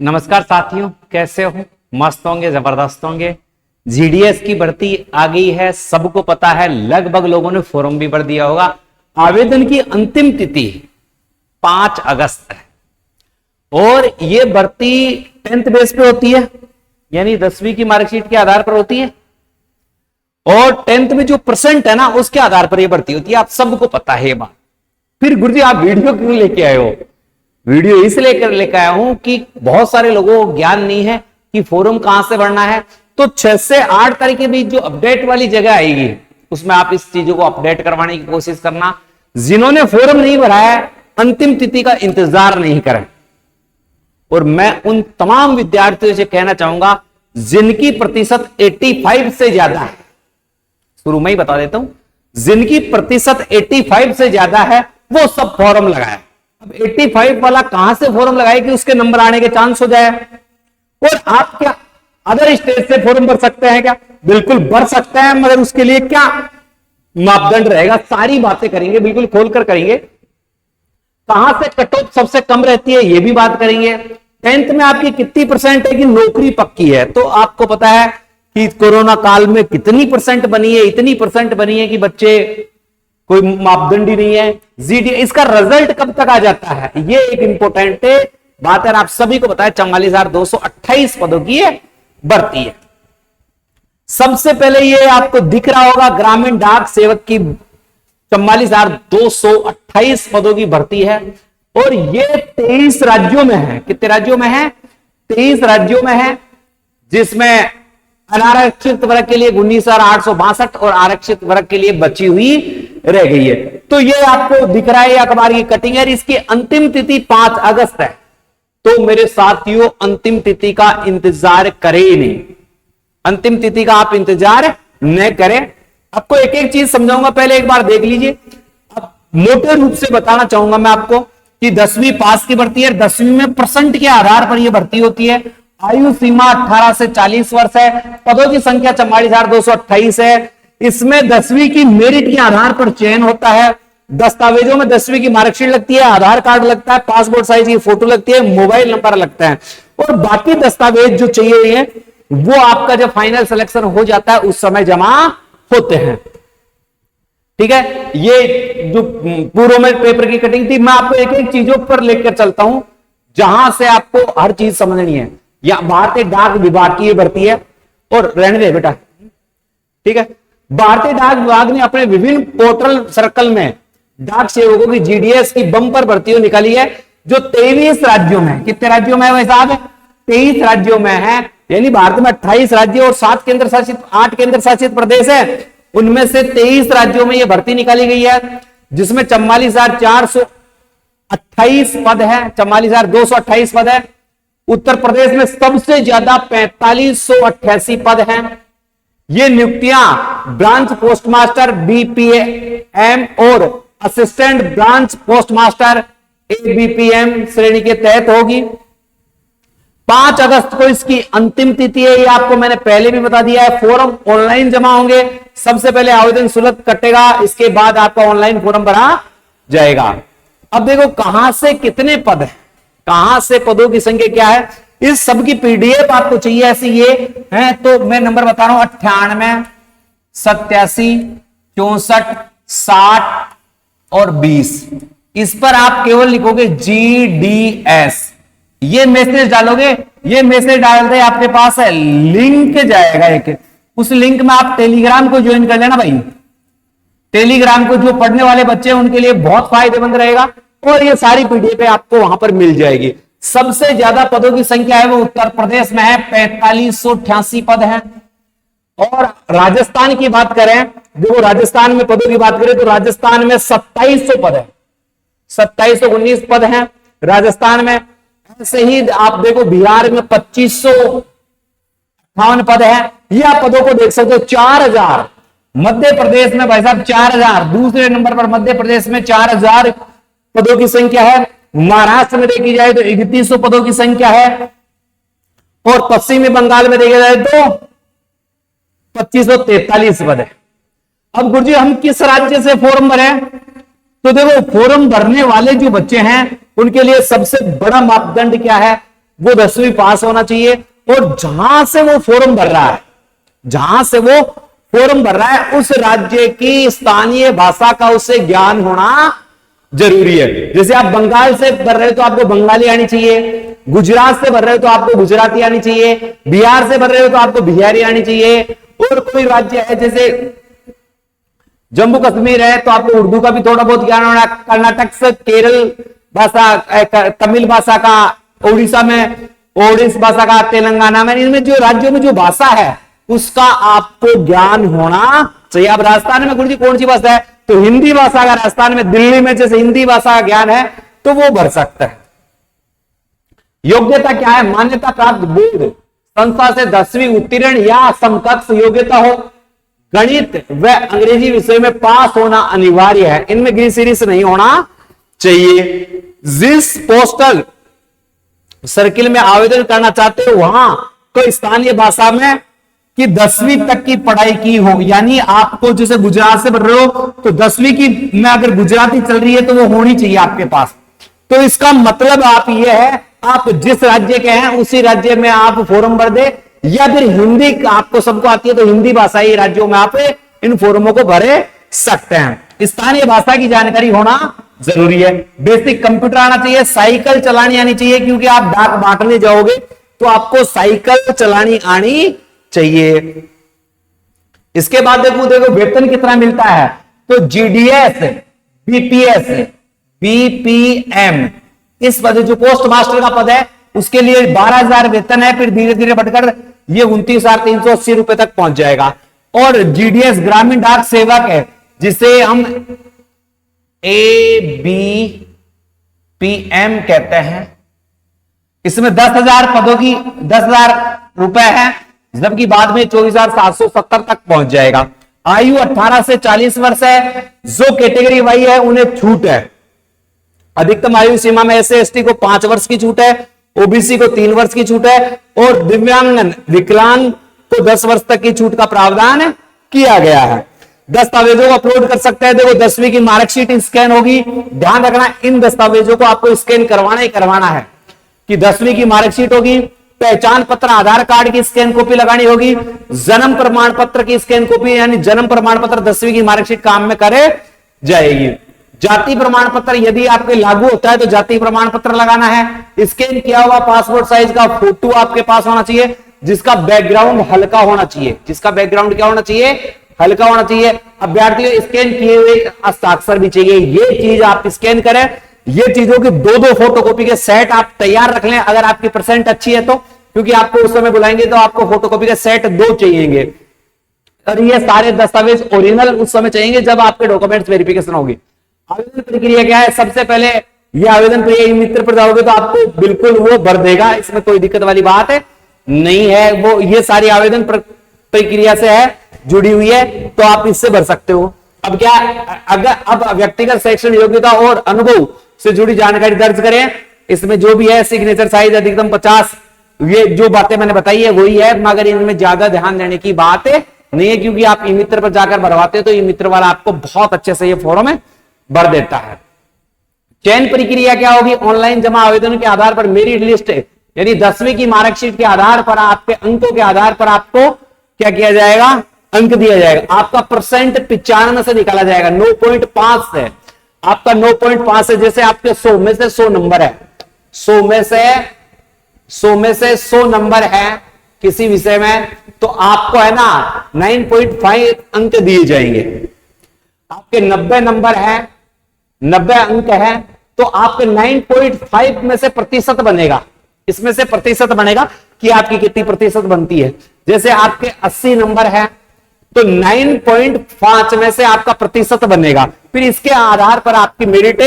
नमस्कार साथियों, कैसे हो? मस्त होंगे, जबरदस्त होंगे। जीडीएस की भर्ती आ गई है, सबको पता है। लगभग लोगों ने फॉर्म भी भर दिया होगा। आवेदन की अंतिम तिथि 5 अगस्त है और ये भर्ती 10th बेस पे होती है, यानी 10वीं की मार्कशीट के आधार पर होती है और 10th में जो परसेंट है ना, उसके आधार पर ये भर्ती होती है। आप सबको पता है ये बात। फिर गुरुजी आप वीडियो क्यों लेके आए हो? वीडियो इसलिए लेकर आया हूं कि बहुत सारे लोगों को ज्ञान नहीं है कि फॉर्म कहां से भरना है। तो 6 से 8 तारीख के बीच जो अपडेट वाली जगह आएगी, उसमें आप इस चीजों को अपडेट करवाने की कोशिश करना। जिन्होंने फॉर्म नहीं भरा है, अंतिम तिथि का इंतजार नहीं करें। और मैं उन तमाम विद्यार्थियों से कहना चाहूंगा जिनकी प्रतिशत 85 से ज्यादा है, शुरू में ही बता देता हूं, जिनकी प्रतिशत 85 से ज्यादा है वो सब फॉर्म लगाए। अब 85 वाला कहां से फॉर्म लगाए कि उसके नंबर आने के चांस हो जाए। और आप क्या अदर स्टेट से फॉर्म भर सकते हैं क्या? बिल्कुल भर सकते हैं, मगर उसके लिए क्या मापदंड रहेगा, सारी बातें करेंगे, बिल्कुल खोलकर करेंगे। कहां से कट ऑफ सबसे कम रहती है, यह भी बात करेंगे। 10th में आपकी कितनी परसेंट है कि नौकरी पक्की है? तो आपको पता है कि कोरोना काल में कितनी परसेंट बनी है, इतनी परसेंट बनी है कि बच्चे कोई मापदंड ही नहीं है। जीडी इसका रिजल्ट कब तक आ जाता है, ये एक इंपॉर्टेंट बात है। आप सभी को पता है 44,228 पदों की भर्ती है। सबसे पहले ये आपको दिख रहा होगा ग्रामीण डाक सेवक की 44,228 पदों की भर्ती है और ये 23 राज्यों में है। कितने राज्यों में है? 23 राज्यों में है, जिसमें अनारक्षित वर्ग के लिए 19,862 और आरक्षित वर्ग के लिए बची हुई रह गई है। तो ये आपको दिख रहा है अखबार की कटिंग है। इसकी अंतिम तिथि 5 अगस्त है। तो मेरे साथियों, अंतिम तिथि का इंतजार करें ही नहीं, अंतिम तिथि का आप इंतजार न करें। आपको एक एक चीज समझाऊंगा, पहले एक बार देख लीजिए। अब मोटे रूप से बताना चाहूंगा मैं आपको कि 10वीं पास की भर्ती है। 10वीं में परसेंट के आधार पर यह भर्ती होती है। आयु सीमा 18 से 40 वर्ष है। पदों की संख्या 44,228 है। इसमें 10वीं की मेरिट के आधार पर चयन होता है। दस्तावेजों में 10वीं की मार्कशीट लगती है, आधार कार्ड लगता है, पासपोर्ट साइज की फोटो लगती है, मोबाइल नंबर लगता है और बाकी दस्तावेज जो चाहिए हैं वो आपका जब फाइनल सिलेक्शन हो जाता है उस समय जमा होते हैं। ठीक है, ये जो पूर्व में पेपर की कटिंग थी, मैं आपको एक एक चीजों पर लेकर चलता हूं जहां से आपको हर चीज समझनी है। या भारतीय डाक विभाग की भर्ती है और रहने दे बेटा, ठीक है। भारतीय डाक विभाग ने अपने विभिन्न पोर्टल सर्कल में डाक सेवकों की जीडीएस की बम्पर भर्तियों निकाली है, जो 23 राज्यों में। कितने राज्यों में है भाई साहब? 23 राज्यों में है। यानी भारत में 28 राज्य और 8 केंद्र शासित प्रदेश है। उनमें से 23 राज्यों में यह भर्ती निकाली गई है, जिसमें 44,428 पद है, 44,228 पद है। उत्तर प्रदेश में सबसे ज्यादा 4588 पद हैं। ये नियुक्तियां ब्रांच पोस्टमास्टर बीपीएम और असिस्टेंट ब्रांच पोस्टमास्टर एबीपीएम श्रेणी के तहत होगी। 5 अगस्त को इसकी अंतिम तिथि है। ये आपको मैंने पहले भी बता दिया है। फॉर्म ऑनलाइन जमा होंगे। सबसे पहले आवेदन शुल्क कटेगा, इसके बाद आपका ऑनलाइन फॉर्म भरा जाएगा। अब देखो कहां से कितने पद हैं, कहां से पदों की संख्या क्या है, इस सब की पीडीएफ आपको चाहिए ऐसी ये है। तो मैं नंबर बता रहा हूं 98, 87, 64, 60 और 20। इस पर आप केवल लिखोगे GDS, ये मैसेज डालोगे। ये मैसेज डालते आपके पास है लिंक जाएगा एक, उस लिंक में आप टेलीग्राम को ज्वाइन कर लेना भाई। टेलीग्राम को जो पढ़ने वाले बच्चे हैं उनके लिए बहुत फायदेमंद रहेगा और ये सारी पीडीएफ आपको वहां पर मिल जाएगी। सबसे ज्यादा पदों की संख्या है वो उत्तर प्रदेश में है, 4588 पद हैं। और राजस्थान की बात करें, देखो राजस्थान में पदों की बात करें तो राजस्थान में 2700 पद है, 2719 पद हैं राजस्थान में। ऐसे ही आप देखो बिहार में 2558 पद है। ये आप पदों को देख सकते हो। 4000 मध्य प्रदेश में भाई साहब 4000, दूसरे नंबर पर मध्य प्रदेश में 4000 पदों की संख्या है। महाराष्ट्र में देखी जाए तो 3100 पदों की संख्या है और पश्चिमी बंगाल में देखा जाए तो 2543 पद है। अब गुरुजी हम किस राज्य से फॉर्म भरे? तो देखो फॉर्म भरने वाले जो बच्चे हैं उनके लिए सबसे बड़ा मापदंड क्या है वो 10वीं पास होना चाहिए, और जहां से वो फॉर्म भर रहा है, जहां से वो फॉर्म भर रहा है उस राज्य की स्थानीय भाषा का उसे ज्ञान होना जरूरी है। जैसे आप बंगाल से भर रहे हो तो आपको बंगाली आनी चाहिए, गुजरात से भर रहे हो तो आपको गुजराती आनी चाहिए, बिहार से भर रहे हो तो आपको बिहारी आनी चाहिए, और कोई राज्य है जैसे जम्मू कश्मीर है तो आपको उर्दू का भी थोड़ा बहुत ज्ञान होना, कर्नाटक से केरल भाषा, तमिल भाषा का, उड़ीसा में ओडिस भाषा का, तेलंगाना में, इनमें जो राज्यों में जो भाषा है उसका आपको ज्ञान होना चाहिए। अब राजस्थान में गुरुजी कौन सी भाषा है, तो हिंदी भाषा का, राजस्थान में दिल्ली में जैसे हिंदी भाषा का ज्ञान है तो वो भर सकता है। योग्यता क्या है, मान्यता प्राप्त बोर्ड संस्था से 10वीं उत्तीर्ण या समकक्ष योग्यता हो, गणित व अंग्रेजी विषय में पास होना अनिवार्य है, इनमें ग्री सीरीज नहीं होना चाहिए। जिस पोस्टल सर्किल में आवेदन करना चाहते हो वहां तो स्थानीय भाषा में कि 10वीं तक की पढ़ाई की हो, यानी आपको जैसे गुजरात से पढ़ रहे हो तो 10वीं की में अगर गुजराती चल रही है तो वो होनी चाहिए आपके पास। तो इसका मतलब आप ये है, आप जिस राज्य के हैं उसी राज्य में आप फॉर्म भर दे, या फिर हिंदी आपको सबको आती है तो हिंदी भाषाई राज्यों में आप इन फॉर्मों को भरे सकते हैं। स्थानीय भाषा की जानकारी होना जरूरी है। बेसिक कंप्यूटर आना चाहिए, साइकिल चलानी आनी चाहिए, क्योंकि आप डाक बांटने जाओगे तो आपको साइकिल चलानी आनी चाहिए। इसके बाद देखो वेतन कितना मिलता है, तो जीडीएस, बीपीएस, बीपीएम, इस पद जो पोस्ट मास्टर का पद है उसके लिए 12,000 वेतन है, फिर धीरे धीरे बढ़कर ये 29,380 रुपए तक पहुंच जाएगा। और जीडीएस ग्रामीण डाक सेवक है, जिसे हम ABPM कहते हैं, इसमें 10,000 पदों की 10,000 रुपए है, जबकि बाद में 24,770 तक पहुंच जाएगा। आयु 18 से 40 वर्ष है, जो कैटेगरी वाई है उन्हें छूट है। अधिकतम आयु सीमा में एससी एसटी को 5 वर्ष की छूट है, ओबीसी को 3 वर्ष की छूट है, और दिव्यांगन विकलांग को 10 वर्ष तक की छूट का प्रावधान किया गया है। दस्तावेजों को अपलोड कर सकते हैं। देखो 10वीं की मार्कशीट स्कैन होगी, ध्यान रखना इन दस्तावेजों को आपको स्कैन करवाना ही करवाना है, कि 10वीं की मार्कशीट होगी, पहचान पत्र आधार कार्ड की स्कैन कॉपी लगानी होगी, जन्म प्रमाण पत्र की स्कैन कॉपी, यानी जन्म प्रमाण पत्र 10वीं की मार्कशीट काम में करे जाएगी। जाति प्रमाण पत्र यदि आपके लागू होता है तो जाति प्रमाण पत्र लगाना है। स्कैन किया हुआ पासपोर्ट साइज का फोटो आपके पास होना चाहिए, जिसका बैकग्राउंड हल्का होना चाहिए। जिसका बैकग्राउंड क्या होना चाहिए, हल्का होना चाहिए। अभ्यर्थी स्कैन किए हुए हस्ताक्षर भी चाहिए। ये चीज आप स्कैन करें। ये चीजों की 2-2 फोटोकॉपी के सेट आप तैयार रख लें, अगर आपकी परसेंट अच्छी है तो, क्योंकि आपको उस समय बुलाएंगे तो आपको फोटोकॉपी के सेट 2 चाहिए। और ये सारे दस्तावेज ओरिजिनल उस समय चाहिए जब आपके डॉक्यूमेंट्स वेरिफिकेशन होगी। आवेदन प्रक्रिया क्या है, सबसे पहले ये आवेदन प्रक्रिया मित्र पर जाओगे तो आपको बिल्कुल वो भर देगा, इसमें कोई दिक्कत वाली बात नहीं है। वो ये सारी आवेदन प्रक्रिया से है, जुड़ी हुई है, तो आप इससे भर सकते हो। अब क्या, अगर अब व्यक्तिगत शैक्षणिक योग्यता और अनुभव से जुड़ी जानकारी दर्ज करें। इसमें जो भी है सिग्नेचर साइज अधिकतम 50, ये जो बातें मैंने बताई है वही है, मगर इनमें ज्यादा ध्यान देने की बात नहीं है, क्योंकि आप ई मित्र पर जाकर भरवाते हो तो ई मित्र वाला आपको बहुत अच्छे से ये फॉर्म भर देता है। चयन प्रक्रिया क्या होगी, ऑनलाइन जमा आवेदन के आधार पर मेरिट लिस्ट, यानी 10वीं की मार्कशीट के आधार पर, आपके अंकों के आधार पर आपको क्या किया जाएगा, अंक दिया जाएगा। आपका परसेंट 95 से निकाला जाएगा, 9.5 से। आपका 9.5 है, जैसे आपके 100 में से 100 नंबर है, 100 में से 100 नंबर है किसी विषय में, तो आपको है ना 9.5 अंक दिए जाएंगे। आपके 90 नंबर है, 90 अंक है, तो आपके 9.5 में से प्रतिशत बनेगा, इसमें से प्रतिशत बनेगा कि आपकी कितनी प्रतिशत बनती है। जैसे आपके 80 नंबर है तो 9.5 में से आपका प्रतिशत बनेगा, फिर इसके आधार पर आपकी मेरिट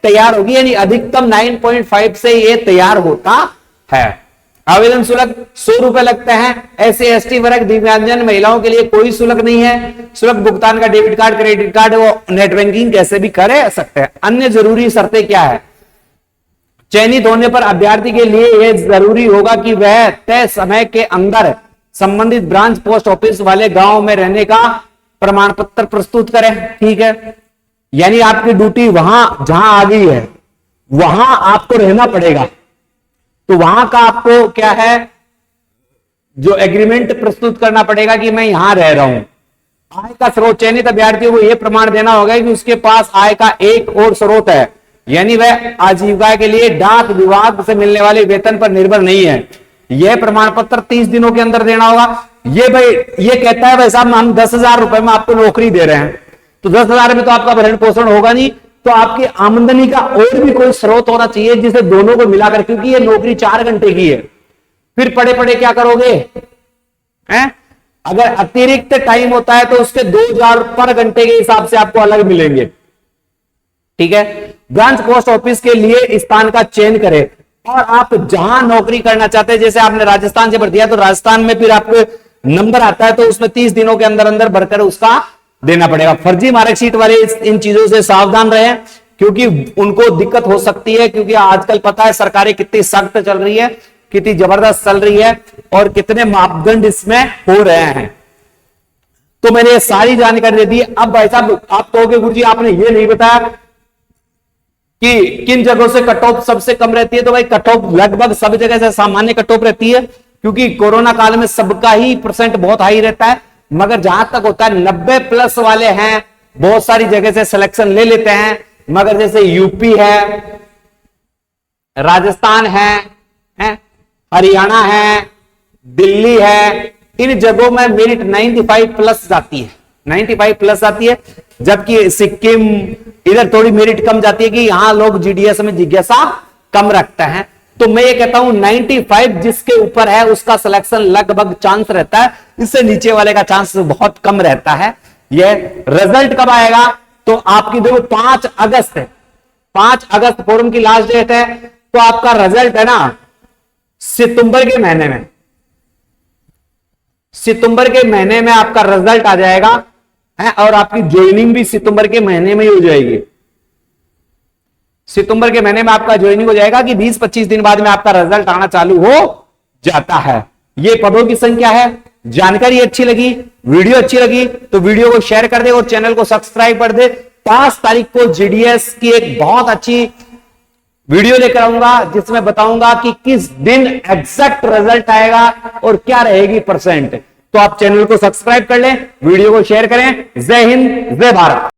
तैयार होगी, यानी अधिकतम 9.5 से ये तैयार होता है। आवेदन शुल्क 100 रुपए लगते हैं। एससी एसटी वर्ग, दिव्यांगजन, महिलाओं के लिए कोई शुल्क नहीं है। शुल्क भुगतान का डेबिट कार्ड, क्रेडिट कार्ड, वो नेट बैंकिंग कैसे भी कर सकते हैं। अन्य जरूरी शर्तें क्या है, चयनित होने पर अभ्यर्थी के लिए यह जरूरी होगा कि वह तय समय के अंदर संबंधित ब्रांच पोस्ट ऑफिस वाले गांव में रहने का प्रमाण पत्र प्रस्तुत करें। ठीक है, यानी आपकी ड्यूटी वहां जहां आ गई है वहां आपको रहना पड़ेगा। तो वहां का आपको क्या है, जो एग्रीमेंट प्रस्तुत करना पड़ेगा कि मैं यहां रह रहा हूं। आय का स्रोत, चयनित अभ्यर्थियों को यह प्रमाण देना होगा कि उसके पास आय का एक और स्रोत है, यानी वह आजीविका के लिए डाक विभाग से मिलने वाले वेतन पर निर्भर नहीं है। यह प्रमाण पत्र 30 दिनों के अंदर देना होगा। ये भाई ये कहता है भाई साहब हम 10,000 रुपए में आपको नौकरी दे रहे हैं, तो 10,000 में तो आपका भरण पोषण होगा नहीं, तो आपकी आमदनी का और भी कोई स्रोत होना चाहिए जिसे दोनों को मिलाकर, क्योंकि ये नौकरी 4 घंटे की है। फिर पड़े पड़े क्या करोगे हैं? अगर अतिरिक्त टाइम होता है तो उसके 2,000 पर घंटे के हिसाब से आपको अलग मिलेंगे। ठीक है, ब्रांच पोस्ट ऑफिस के लिए स्थान का चयन करें और आप जहां नौकरी करना चाहते हैं, जैसे आपने राजस्थान से भर दिया तो राजस्थान में फिर आपको नंबर आता है, तो उसमें 30 दिनों के अंदर अंदर भरकर उसका देना पड़ेगा। फर्जी मार्कशीट वाले इन चीजों से सावधान रहें, क्योंकि उनको दिक्कत हो सकती है, क्योंकि आजकल पता है सरकारें कितनी सख्त चल रही है, कितनी जबरदस्त चल रही है और कितने मापदंड इसमें हो रहे हैं। तो मैंने ये सारी जानकारी दे दी। अब भाई साहब आप कहोगे गुरुजी आपने ये नहीं बताया कि किन जगहों से कट ऑफ सबसे कम रहती है। तो भाई कट ऑफ लगभग सब जगह से सामान्य कट ऑफ रहती है, क्योंकि कोरोना काल में सबका ही परसेंट बहुत हाई रहता है, मगर जहां तक होता है 90+ वाले हैं, बहुत सारी जगह से सिलेक्शन ले लेते हैं, मगर जैसे यूपी है, राजस्थान है, हरियाणा है, दिल्ली है, इन जगहों में मेरिट 95+ जाती है, 95+ आती है, जबकि सिक्किम इधर थोड़ी मेरिट कम जाती है कि यहां लोग जीडीएस में जिज्ञासा कम रखते हैं। तो मैं ये कहता हूं 95 जिसके ऊपर है उसका सिलेक्शन लगभग चांस रहता है, इससे नीचे वाले का चांस बहुत कम रहता है। ये रिजल्ट कब आएगा? तो आपकी देखो 5 अगस्त है, 5 अगस्त फॉर्म की लास्ट डेट है, तो आपका रिजल्ट है ना सितंबर के महीने में, सितंबर के महीने में आपका रिजल्ट आ जाएगा है, और आपकी ज्वाइनिंग भी सितंबर के महीने में ही हो जाएगी। सितंबर के महीने में आपका ज्वाइनिंग हो जाएगा कि 20-25 दिन बाद में आपका रिजल्ट आना चालू हो जाता है। ये पदों की संख्या है। जानकारी अच्छी लगी, वीडियो अच्छी लगी तो वीडियो को शेयर कर दे और चैनल को सब्सक्राइब कर दे। 5 तारीख को जीडीएस की एक बहुत अच्छी वीडियो लेकर आऊंगा जिसमें बताऊंगा कि किस दिन एग्जैक्ट रिजल्ट आएगा और क्या रहेगी परसेंट। तो आप चैनल को सब्सक्राइब कर लें, वीडियो को शेयर करें। जय हिंद, जय भारत।